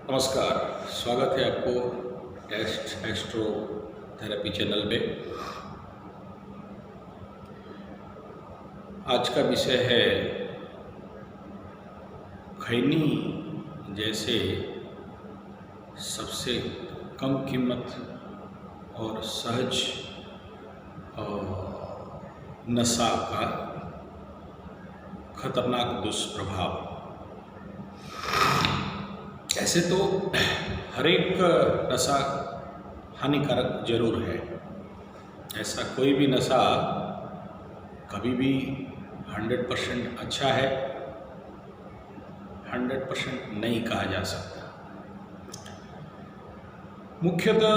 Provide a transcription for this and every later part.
नमस्कार, स्वागत है आपको टेस्ट एस्ट्रो थेरेपी चैनल पे। आज का विषय है खैनी जैसे सबसे कम कीमत और सहज नशा का खतरनाक दुष्प्रभाव। ऐसे तो हर एक नशा हानिकारक जरूर है। ऐसा कोई भी नशा कभी भी 100% अच्छा है, 100% नहीं कहा जा सकता। मुख्यतः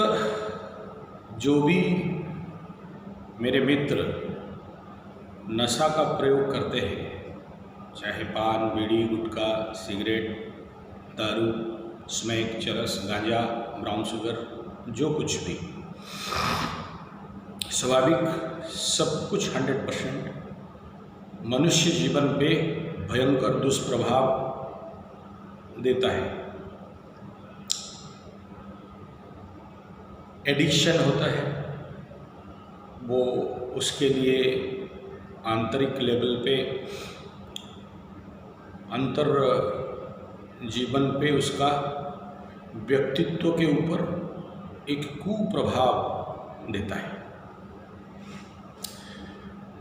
जो भी मेरे मित्र नशा का प्रयोग करते हैं, चाहे पान, बीड़ी, गुटखा, सिगरेट, दारू, स्मैक, चरस, गांजा, ब्राउन शुगर, जो कुछ भी, स्वाभाविक सब कुछ 100% मनुष्य जीवन पे भयंकर दुष्प्रभाव देता है। एडिक्शन होता है वो, उसके लिए आंतरिक लेवल पे, अंतर जीवन पे उसका व्यक्तित्व के ऊपर एक कुप्रभाव देता है।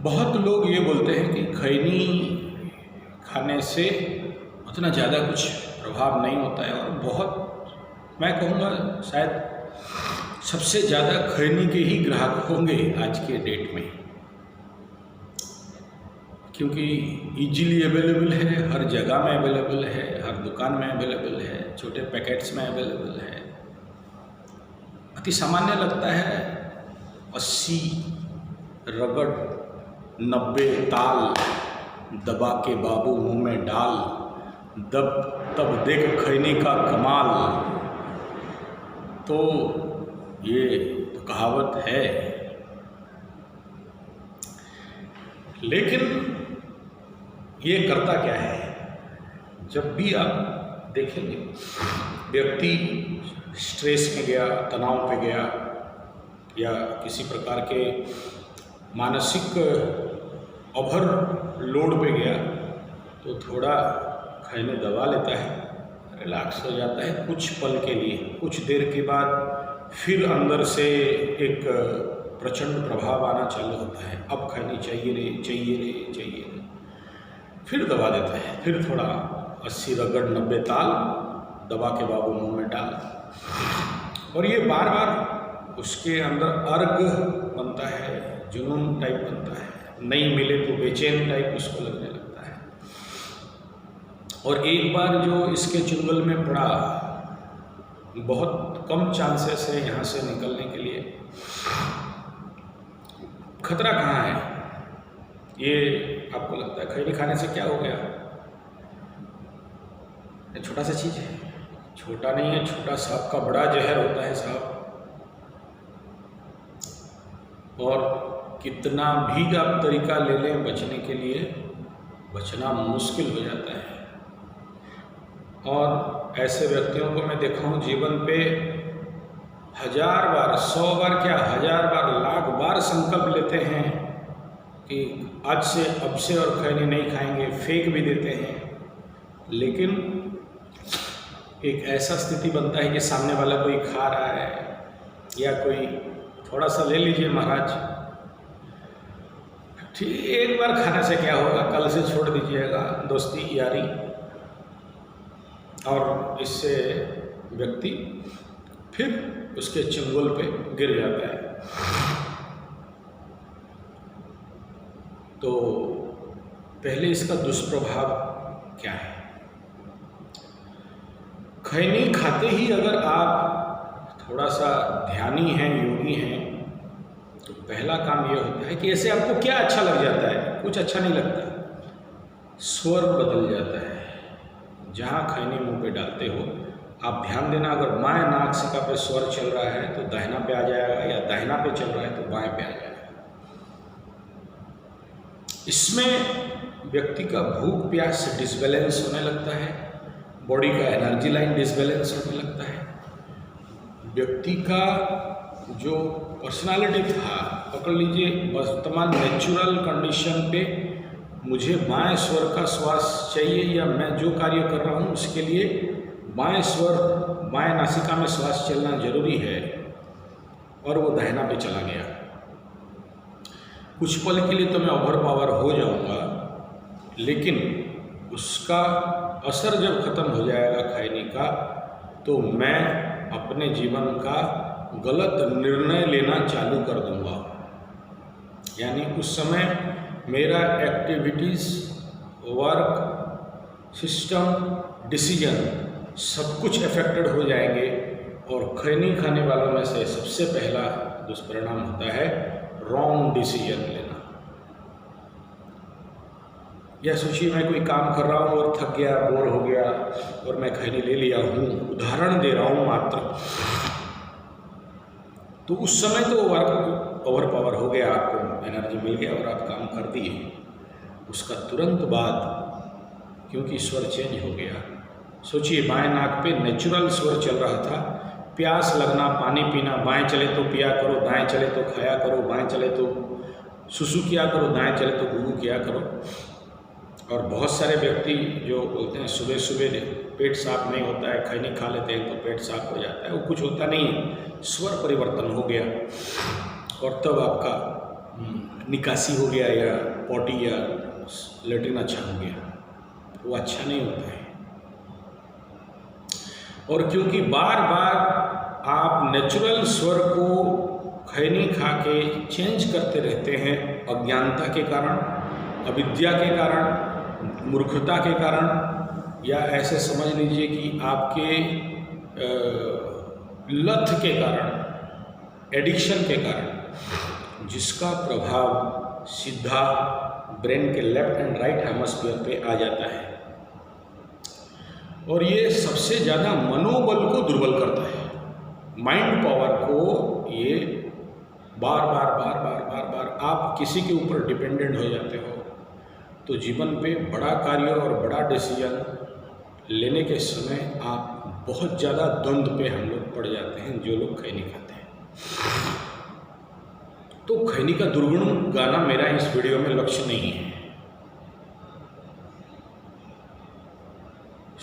बहुत लोग ये बोलते हैं कि खैनी खाने से उतना ज़्यादा कुछ प्रभाव नहीं होता है, और बहुत, मैं कहूँगा शायद सबसे ज़्यादा खैनी के ही ग्राहक होंगे आज के डेट में, क्योंकि इजीली अवेलेबल है, हर जगह में अवेलेबल है, हर दुकान में अवेलेबल है, छोटे पैकेट्स में अवेलेबल है। अति सामान्य लगता है। 80 रगड़ 90 ताल, दबा के बाबू मुंह में डाल, तब देख खैनी का कमाल। तो ये तो कहावत है, लेकिन ये करता क्या है? जब भी आप देखेंगे व्यक्ति स्ट्रेस में गया, तनाव पे गया, या किसी प्रकार के मानसिक ओवरलोड पे गया, तो थोड़ा खैनी दबा लेता है, रिलैक्स हो जाता है कुछ पल के लिए। कुछ देर के बाद फिर अंदर से एक प्रचंड प्रभाव आना चालू होता है। अब खैनी चाहिए रे, फिर दबा देता है। फिर थोड़ा 80 रगड़ 90 ताल, दबा के बाबू मुंह में डाल, और ये बार बार उसके अंदर अर्ग बनता है, जुनून टाइप बनता है, नहीं मिले तो बेचैन टाइप उसको लगने लगता है। और एक बार जो इसके चुंगल में पड़ा, बहुत कम चांसेस है यहाँ से निकलने के लिए। खतरा कहाँ है? ये आपको लगता है खैनी खाने से क्या हो गया? ये छोटा सा चीज़ है, छोटा नहीं है, छोटा सांप का बड़ा जहर होता है सांप। और कितना भी आप तरीका ले लें बचने के लिए, बचना मुश्किल हो जाता है। और ऐसे व्यक्तियों को मैं देखा हूँ जीवन पे 1000 बार, 100 बार क्या, 1000 बार, लाख बार संकल्प लेते हैं कि आज से, अब से और खैनी नहीं खाएंगे, फेंक भी देते हैं। लेकिन एक ऐसा स्थिति बनता है कि सामने वाला कोई खा रहा है, या कोई थोड़ा सा ले लीजिए महाराज, ठीक, एक बार खाने से क्या होगा, कल से छोड़ दीजिएगा, दोस्ती यारी। और इससे व्यक्ति फिर उसके चंगुल पे गिर जाता है। तो पहले इसका दुष्प्रभाव क्या है? खैनी खाते ही अगर आप थोड़ा सा ध्यानी हैं, योगी हैं, तो पहला काम ये होता है कि ऐसे आपको क्या अच्छा लग जाता है? कुछ अच्छा नहीं लगता, स्वर बदल जाता है। जहाँ खैनी मुंह पे डालते हो, आप ध्यान देना, अगर बाएं नासिका पे स्वर चल रहा है तो दाहिना पे आ जाएगा, या दाहिना पे चल रहा है तो बाएं पे आ जाएगा। इसमें व्यक्ति का भूख प्यास डिसबैलेंस होने लगता है, बॉडी का एनर्जी लाइन डिसबैलेंस होने लगता है। व्यक्ति का जो पर्सनालिटी था, पकड़ लीजिए वर्तमान नेचुरल कंडीशन पे मुझे बाएं स्वर का श्वास चाहिए या मैं जो कार्य कर रहा हूँ उसके लिए बाएं स्वर, बाएं नासिका में श्वास चलना जरूरी है, और वो दाहिना पे चला गया। कुछ पल के लिए तो मैं ओवर पावर हो जाऊंगा, लेकिन उसका असर जब खत्म हो जाएगा खैनी का, तो मैं अपने जीवन का गलत निर्णय लेना चालू कर दूंगा। यानी उस समय मेरा एक्टिविटीज़, वर्क, सिस्टम, डिसीजन सब कुछ अफेक्टेड हो जाएंगे। और खैनी खाने वालों में से सबसे पहला दुष्परिणाम होता है रॉन्ग डिसीजन लेना। या सोचिए मैं कोई काम कर रहा हूँ और थक गया, बोर हो गया और मैं खैनी ले लिया हूँ, उदाहरण दे रहा हूँ मात्र, तो उस समय तो वर्क ओवर पावर हो गया, आपको एनर्जी मिल गया और आप काम कर दिए। उसका तुरंत बाद क्योंकि स्वर चेंज हो गया, सोचिए बाएं नाक पे नेचुरल स्वर चल रहा था, प्यास लगना, पानी पीना, बाएं चले तो पिया करो, दाएं चले तो खाया करो, बाएं चले तो सुसु किया करो, दाएं चले तो गुगु किया करो। और बहुत सारे व्यक्ति जो बोलते हैं सुबह सुबह पेट साफ नहीं होता है, खैनी खा लेते हैं तो पेट साफ हो जाता है, वो कुछ होता नहीं है, स्वर परिवर्तन हो गया और तब आपका निकासी हो गया या पॉटी या लेटिन अच्छा हो गया, वो अच्छा नहीं होता है। और क्योंकि बार बार आप नेचुरल स्वर को खैनी खा के चेंज करते रहते हैं, अज्ञानता के कारण, अविद्या के कारण, मूर्खता के कारण, या ऐसे समझ लीजिए कि आपके लत के कारण, एडिक्शन के कारण, जिसका प्रभाव सीधा ब्रेन के लेफ्ट एंड राइट हेमिस्फीयर पे आ जाता है। और ये सबसे ज़्यादा मनोबल को दुर्बल करता है, माइंड पावर को ये बार बार बार बार बार बार आप किसी के ऊपर डिपेंडेंट हो जाते हो, तो जीवन पे बड़ा कार्य और बड़ा डिसीजन लेने के समय आप बहुत ज़्यादा द्वंद्व पे हम लोग पड़ जाते हैं, जो लोग खैनी खाते हैं। तो खैनी का दुर्गुण गाना मेरा इस वीडियो में लक्ष्य नहीं है।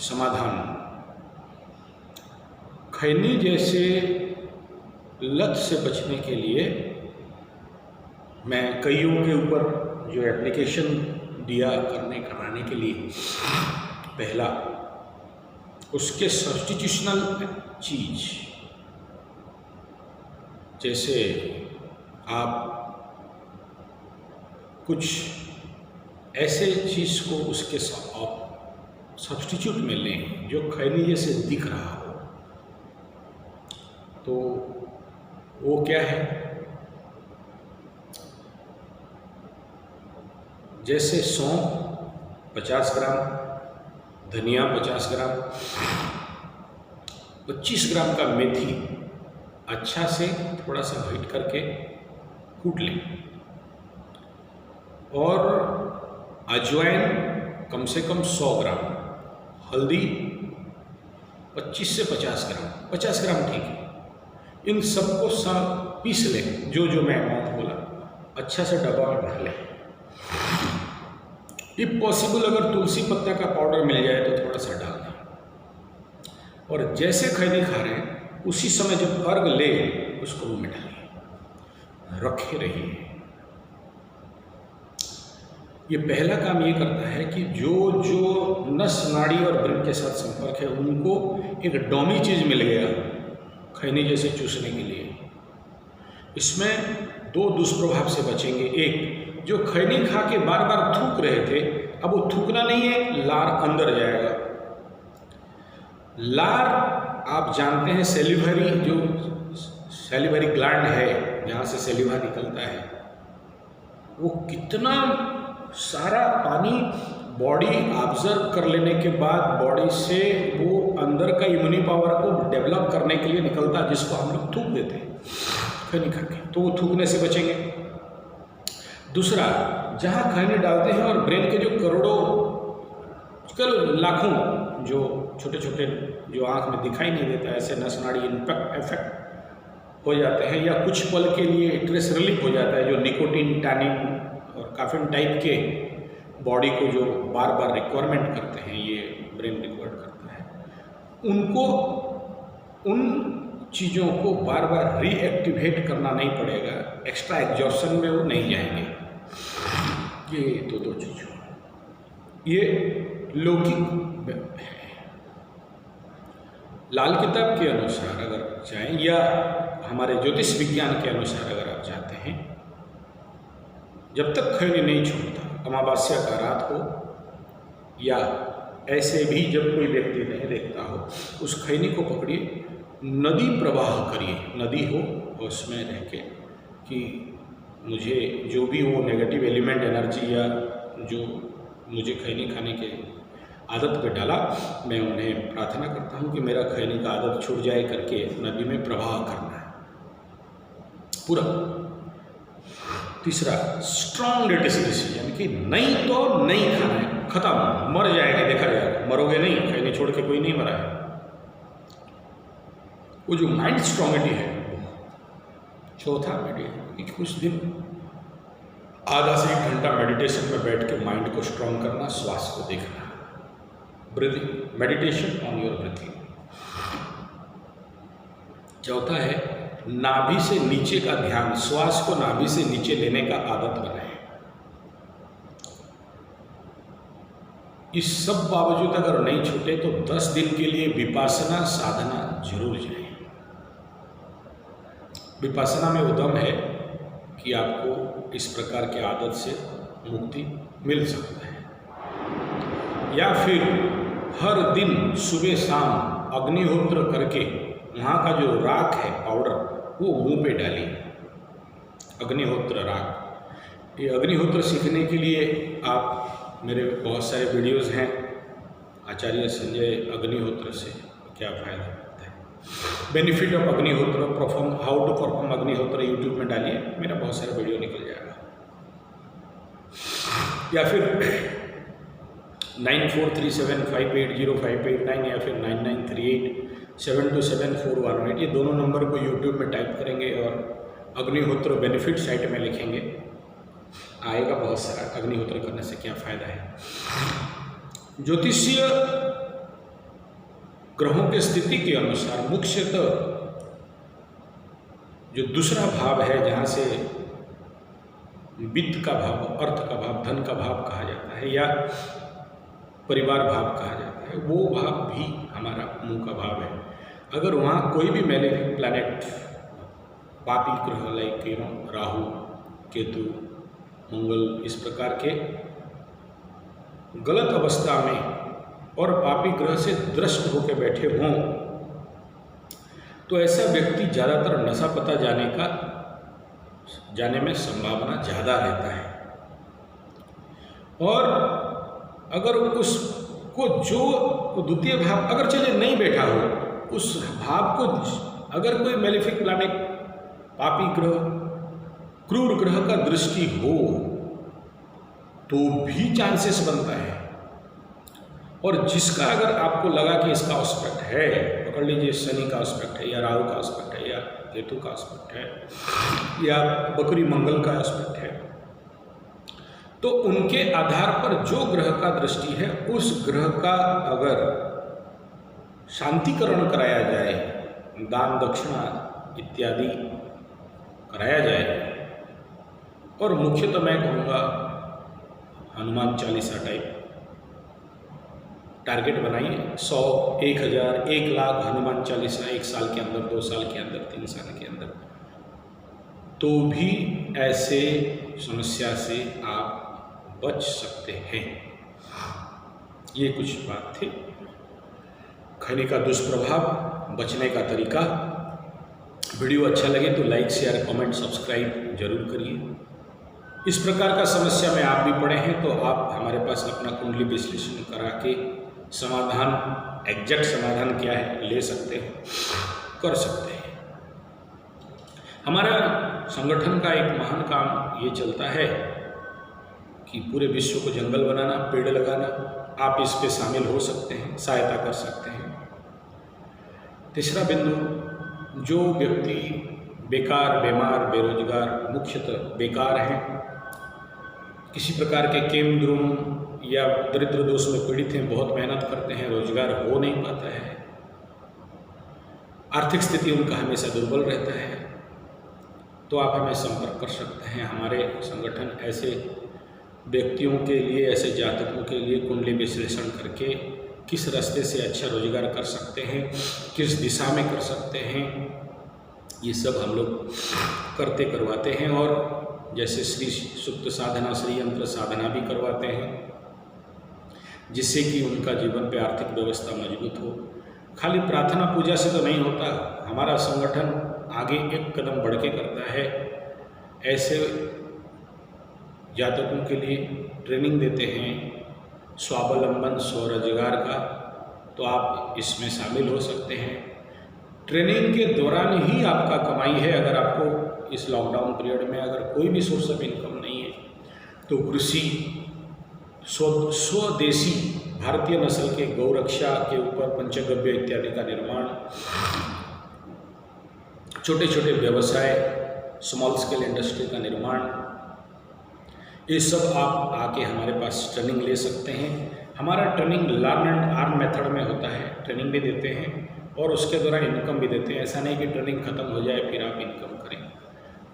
समाधान, खैनी जैसे लत से बचने के लिए मैं कईयों के ऊपर जो एप्लीकेशन दिया कराने के लिए, पहला उसके सब्स्टिट्यूशनल चीज, जैसे आप कुछ ऐसे चीज को उसके साथ सब्स्टिट्यूट में लें जो खैनी जैसे दिख रहा हो, तो वो क्या है, जैसे सौंफ 50 ग्राम, धनिया 50 ग्राम, 25 ग्राम का मेथी अच्छा से थोड़ा सा हीट करके कूट लें, और अजवाइन कम से कम 100 ग्राम, हल्दी 25 से 50 ग्राम, 50 ग्राम ठीक है, इन सबको सब पीस लें, जो जो मैं अमाउंट बोला, अच्छा से डब्बा में भर लें। इफ पॉसिबल अगर तुलसी पत्ता का पाउडर मिल जाए तो थोड़ा सा डाल दें, और जैसे खैनी खा रहे हैं उसी समय जब अर्घ ले उसको मुंह में डालिए, रखे रहिए। ये पहला काम ये करता है कि जो जो नस नाड़ी और ब्रेन के साथ संपर्क है उनको एक डॉमी चीज मिल गया खैनी जैसे चूसने के लिए। इसमें दो दुष्प्रभाव से बचेंगे। एक, जो खैनी खा के बार बार थूक रहे थे, अब वो थूकना नहीं है, लार अंदर जाएगा। लार आप जानते हैं सेलिवरी, जो सेलिवरी ग्लैंड है जहाँ से सेलिवा निकलता है, वो कितना सारा पानी बॉडी ऑब्जर्व कर लेने के बाद बॉडी से वो अंदर का इम्यूनी पावर को डेवलप करने के लिए निकलता है, जिसको हम लोग थूक देते हैं खैनी खा के, तो वो थूकने से बचेंगे। दूसरा, जहाँ खैनी डालते हैं और ब्रेन के जो करोड़ों लाखों जो छोटे छोटे जो आँख में दिखाई नहीं देता ऐसे नस नाड़ी इम्पैक्ट इफेक्ट हो जाते हैं, या कुछ पल के लिए स्ट्रेस रिलीफ हो जाता है, जो निकोटीन, टैनिन और काफिन टाइप के बॉडी को जो बार बार रिक्वायरमेंट करते हैं, ये ब्रेन रिक्वायर्ड करता है, उनको उन चीज़ों को बार बार रीएक्टिवेट करना नहीं पड़ेगा, एक्स्ट्रा एग्जॉर्शन में वो नहीं जाएंगे। ये दो चीज़ों, ये लौकिक लाल किताब के अनुसार अगर चाहें या हमारे ज्योतिष विज्ञान के अनुसार अगर आप चाहते हैं, जब तक खैनी नहीं छूटता, अमावस्या का रात हो या ऐसे भी जब कोई व्यक्ति नहीं देखता हो, उस खैनी को पकड़िए, नदी प्रवाह करिए, नदी हो उसमें रह के कि मुझे जो भी वो नेगेटिव एलिमेंट एनर्जी या जो मुझे खैनी खाने के आदत पे डाला, मैं उन्हें प्रार्थना करता हूँ कि मेरा खैनी का आदत छूट जाए करके नदी में प्रवाह करना है पूरा। तीसरा, स्ट्रॉन्ग डिसीजन कि नहीं तो नहीं खाना है, खत्म, मर जाएगा, देखा जाएगा, मरोगे नहीं, खैनी छोड़ के कोई नहीं मरा है। वो जो माइंड स्ट्रॉन्गिटी है। चौथा, मेडिटेशन, कुछ दिन आधा से 1 घंटा मेडिटेशन में बैठ के माइंड को स्ट्रॉन्ग करना, श्वास को देखना, breathing, meditation on your breathing. चौथा है नाभि से नीचे का ध्यान, श्वास को नाभि से नीचे लेने का आदत बनाएं। इस सब बावजूद अगर नहीं छूटे तो 10 दिन के लिए विपासना साधना जरूर जाएं। विपासना में उद्यम है कि आपको इस प्रकार के आदत से मुक्ति मिल सकता है। या फिर हर दिन सुबह शाम अग्निहोत्र करके वहाँ का जो राख है पाउडर, वो मुंह पे डालिए, अग्निहोत्र राख। ये अग्निहोत्र सीखने के लिए आप, मेरे बहुत सारे वीडियोस हैं आचार्य संजय अग्निहोत्र से क्या फ़ायदा होता है, बेनिफिट ऑफ अग्निहोत्र, परफॉर्म, हाउ टू परफॉर्म अग्निहोत्र, यूट्यूब में डालिए, मेरा बहुत सारा वीडियो निकल जाएगा। या फिर 9437580589 या फिर 9938727418, ये दोनों नंबर को यूट्यूब में टाइप करेंगे और अग्निहोत्र बेनिफिट साइट में लिखेंगे, आएगा बहुत सारा, अग्निहोत्र करने से क्या फ़ायदा है। ज्योतिषीय ग्रहों के स्थिति के अनुसार मुख्यतः जो दूसरा भाव है, जहाँ से वित्त का भाव, अर्थ का भाव, धन का भाव कहा जाता है या परिवार भाव कहा जाता है, वो भाव भी हमारा मुंह का भाव है। अगर वहाँ कोई भी मैलेफिक प्लैनेट, पापी ग्रह लाइक राहु, केतु, मंगल, इस प्रकार के गलत अवस्था में और पापी ग्रह से दृष्ट होकर बैठे हों, तो ऐसा व्यक्ति ज़्यादातर नशा पता जाने में संभावना ज़्यादा रहता है। और अगर उसको जो द्वितीय भाव अगर चले नहीं बैठा हो, उस भाव को अगर कोई मैलेफिक प्लैनेट, पापी ग्रह, क्रूर ग्रह का दृष्टि हो तो भी चांसेस बनता है। और जिसका अगर आपको लगा कि इसका एस्पेक्ट है, पकड़ लीजिए शनि का एस्पेक्ट है या राहु का एस्पेक्ट है या केतु का एस्पेक्ट है या बकरी मंगल का एस्पेक्ट है, तो उनके आधार पर जो ग्रह का दृष्टि है, उस ग्रह का अगर शांतिकरण कराया जाए, दान दक्षिणा इत्यादि कराया जाए, और मुख्यतः मैं कहूँगा हनुमान चालीसा टाइप टारगेट बनाइए, 100, 1000, 1 लाख हनुमान चालीसा 1 साल के अंदर, 2 साल के अंदर, 3 साल के अंदर, तो भी ऐसे समस्या से आप बच सकते हैं। ये कुछ बात थी खैनी का दुष्प्रभाव, बचने का तरीका। वीडियो अच्छा लगे तो लाइक, शेयर, कमेंट, सब्सक्राइब जरूर करिए। इस प्रकार का समस्या में आप भी पड़े हैं तो आप हमारे पास अपना कुंडली विश्लेषण करा के समाधान, एग्जैक्ट समाधान क्या है, ले सकते हैं, कर सकते हैं। हमारा संगठन का एक महान काम ये चलता है कि पूरे विश्व को जंगल बनाना, पेड़ लगाना, आप इस पे शामिल हो सकते हैं, सहायता कर सकते हैं। तीसरा बिंदु, जो व्यक्ति बेकार, बीमार, बेरोजगार, मुख्यतः बेकार हैं, किसी प्रकार के केम द्रुम या दरिद्र दोष में पीड़ित हैं, बहुत मेहनत करते हैं, रोजगार हो नहीं पाता है, आर्थिक स्थिति उनका हमेशा दुर्बल रहता है, तो आप हमें संपर्क कर सकते हैं। हमारे संगठन ऐसे व्यक्तियों के लिए, ऐसे जातकों के लिए कुंडली विश्लेषण करके किस रास्ते से अच्छा रोजगार कर सकते हैं, किस दिशा में कर सकते हैं, ये सब हम लोग करते करवाते हैं। और जैसे श्री सुक्त साधना, श्री यंत्र साधना भी करवाते हैं, जिससे कि उनका जीवन पे आर्थिक व्यवस्था मजबूत हो। खाली प्रार्थना पूजा से तो नहीं होता, हमारा संगठन आगे एक कदम बढ़ के करता है। ऐसे जातकों के लिए ट्रेनिंग देते हैं स्वावलंबन, स्वरोजगार का, तो आप इसमें शामिल हो सकते हैं। ट्रेनिंग के दौरान ही आपका कमाई है। अगर आपको इस लॉकडाउन पीरियड में अगर कोई भी सोर्स ऑफ इनकम नहीं है, तो कृषि, स्वदेशी भारतीय नस्ल के गौरक्षा के ऊपर पंचगव्य इत्यादि का निर्माण, छोटे छोटे व्यवसाय, स्मॉल स्केल इंडस्ट्री का निर्माण, ये सब आप आके हमारे पास ट्रेनिंग ले सकते हैं। हमारा training learn and earn method में होता है, ट्रेनिंग भी देते हैं और उसके दौरान इनकम भी देते हैं। ऐसा नहीं कि ट्रेनिंग ख़त्म हो जाए फिर आप इनकम करें।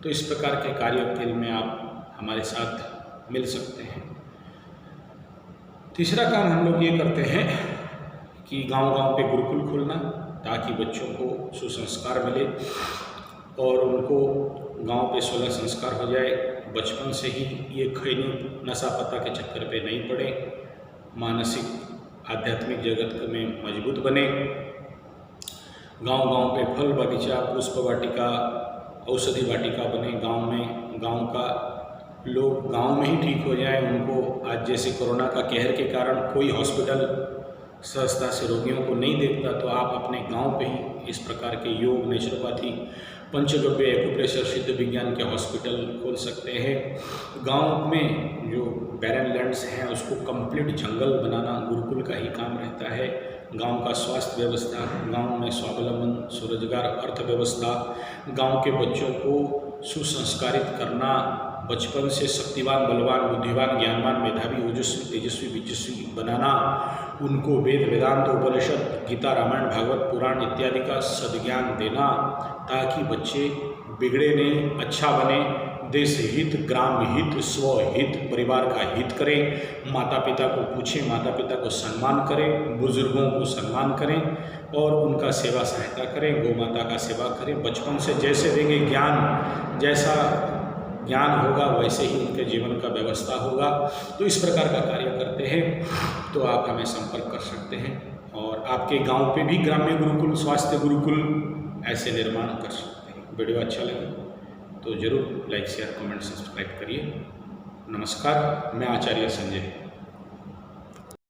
तो इस प्रकार के कार्य के में आप हमारे साथ मिल सकते हैं। तीसरा काम हम लोग ये करते हैं कि गांव-गांव पे गुरुकुल खोलना, ताकि बच्चों को सुसंस्कार मिले और उनको गांव पे 16 संस्कार हो जाए, बचपन से ही ये खैनी नशा पता के चक्कर पे नहीं पड़े, मानसिक आध्यात्मिक जगत में मजबूत बने, गांव-गांव पे फल बगीचा, पुष्प वाटिका, औषधि वाटिका बने गांव में, गांव का लोग गांव में ही ठीक हो जाए। उनको आज जैसे कोरोना का कहर के कारण कोई हॉस्पिटल सहजता से रोगियों को नहीं देखता, तो आप अपने गांव पे ही इस प्रकार के योग, नेचुरोपैथी, पंचगव्य, एक्यूप्रेशर, सिद्ध विज्ञान के हॉस्पिटल खोल सकते हैं। गांव में जो बैरन लैंड्स हैं उसको कंप्लीट जंगल बनाना गुरुकुल का ही काम रहता है। गांव का स्वास्थ्य व्यवस्था, गांव में स्वावलंबन, स्वरोजगार, अर्थव्यवस्था, गांव के बच्चों को सुसंस्कारित करना, बचपन से शक्तिवान, बलवान, बुद्धिवान, ज्ञानवान, मेधावी, ओजस्वी, तेजस्वी, विजस्वी बनाना, उनको वेद, वेदांत, उपनिषद, गीता, रामायण, भागवत, पुराण इत्यादि का सद्ज्ञान देना, ताकि बच्चे बिगड़े नहीं, अच्छा बने, देश हित, ग्राम हित, स्वहित, परिवार का हित करें, माता पिता को पूछें, माता पिता को सम्मान करें, बुजुर्गों को सम्मान करें और उनका सेवा सहायता करें, गौ माता का सेवा करें। बचपन से जैसे देंगे ज्ञान, जैसा ज्ञान होगा वैसे ही उनके जीवन का व्यवस्था होगा। तो इस प्रकार का कार्य करते हैं, तो आप हमें संपर्क कर सकते हैं और आपके गांव पे भी ग्राम्य गुरुकुल, स्वास्थ्य गुरुकुल ऐसे निर्माण कर सकते हैं। वीडियो अच्छा लगे तो ज़रूर लाइक, शेयर, कमेंट, सब्सक्राइब करिए। नमस्कार, मैं आचार्य संजय।